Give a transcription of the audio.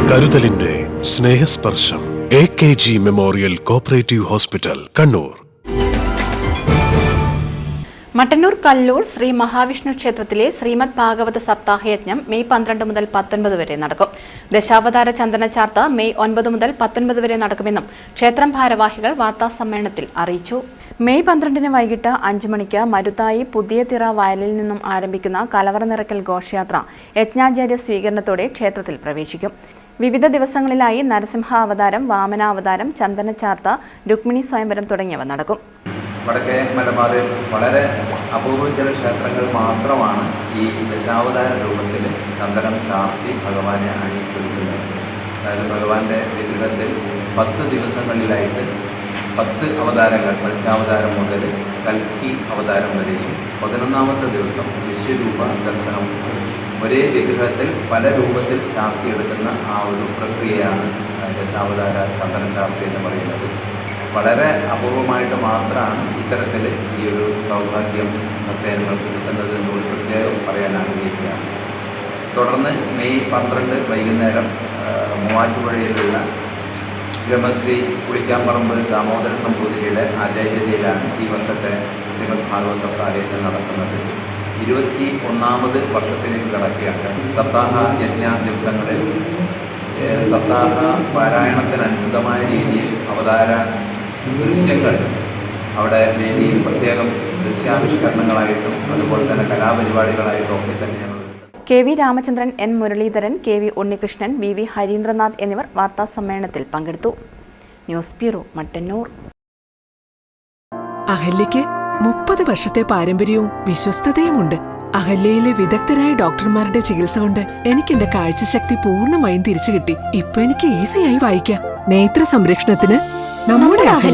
കരുതലിന്റെ സ്നേഹസ്പർശം AKG memorial cooperative hospital, Kannur. Mattannur Kallur Shri Mahavishnu ക്ഷേത്രത്തിലെ ശ്രീമദ് ഭാഗവത സപ്താഹയജ്ഞം May 12 മുതൽ 19 വരെ നടക്കും. ദശാവതാര ചന്ദനച്ചാർത്ത് മെയ് 9 മുതൽ 19 വരെ നടക്കുമെന്നും ക്ഷേത്രം ഭാരവാഹികൾ വാർത്താസമ്മേളനത്തിൽ അറിയിച്ചു. മെയ് 12 വൈകിട്ട് 5 മണിക്ക് മരുതായി പുതിയ തിറ വയലിൽ നിന്നും ആരംഭിക്കുന്ന കലവറ നിറയ്ക്കൽ ഘോഷയാത്ര യജ്ഞാചാര്യ സ്വീകരണത്തോടെ ക്ഷേത്രത്തിൽ പ്രവേശിക്കും. വിവിധ ദിവസങ്ങളിലായി നരസിംഹ അവതാരം, വാമനാവതാരം, ചന്ദനച്ചാർത്ത്, രുക്മിണി സ്വയംവരം തുടങ്ങിയവ നടക്കും. വടക്കേ മലബാറിൽ വളരെ അപൂർവ ചില ക്ഷേത്രങ്ങൾ മാത്രമാണ് ഈ ദശാവതാര രൂപത്തിൽ ചന്ദനം ചാർത്തി ഭഗവാനെ അണിയിക്കുന്നത്. അതായത് ഭഗവാന്റെ വിഗ്രഹത്തിൽ 10 ദിവസങ്ങളിലായിട്ട് 10 അവതാരങ്ങൾ, മത്സ്യാവതാരം മുതൽ കൽക്കി അവതാരം വരെയും 11ാമത്തെ ദിവസം വിശ്വരൂപ ദർശനം. ഒരേ വിഗ്രഹത്തിൽ പല രൂപത്തിൽ ചാർത്തിയെടുക്കുന്ന ആ ഒരു പ്രക്രിയയാണ് ദശാവതാര ചന്ദനം ചാർത്തി എന്ന് പറയുന്നത്. വളരെ അപൂർവമായിട്ട് മാത്രമാണ് ഇത്തരത്തിൽ ഈ ഒരു സൗഭാഗ്യം ഭക്തജനങ്ങൾക്ക് കിട്ടുന്നത് എന്നുകൂടി പ്രത്യേകം പറയാൻ ആഗ്രഹിക്കുകയാണ്. തുടർന്ന് മെയ് 12 വൈകുന്നേരം മൂവാറ്റുപുഴയിലുള്ള ബ്രഹ്മശ്രീ പുളിക്കാമ്പറമ്പ് ദാമോദരൻ നമ്പൂതിരിയുടെ ആചാര്യതയിലാണ് ഈ വർഷത്തെ ശ്രീമദ് ഭാഗവത സപ്താഹയജ്ഞം നടക്കുന്നത്. 21ാമത് വർഷത്തിലേക്ക് കടക്കുകയാണ്. സപ്താഹ യജ്ഞ ദിവസങ്ങളിൽ സപ്താഹ പാരായണത്തിനനുസൃതമായ രീതിയിൽ അവതാര ദൃശ്യങ്ങൾ അവിടെ വേദിയിൽ പ്രത്യേകം ദൃശ്യാവിഷ്കരണങ്ങളായിട്ടും അതുപോലെ തന്നെ കലാപരിപാടികളായിട്ടും ഒക്കെ തന്നെയാണ്. KV Ramachandran, N Muraleedharan, KV Unnikrishnan, VV Harindranath എന്നിവർ വാർത്താസമ്മേളനത്തിൽ പങ്കെടുത്തു. News bureau, Mattannur. അഹല്യയ്ക്ക് 30 വർഷത്തെ പാരമ്പര്യവും വിശ്വസ്തതയുമുണ്ട്. അഹല്യയിലെ വിദഗ്ധരായ ഡോക്ടർമാരുടെ ചികിത്സ കൊണ്ട് എനിക്ക് എന്റെ കാഴ്ചശക്തി പൂർണ്ണമായും തിരിച്ചു കിട്ടി. ഇപ്പൊ എനിക്ക് ഈസിയായി വായിക്കാം. നേത്ര സംരക്ഷണത്തിന് നമ്മുടെ അഹല്യ.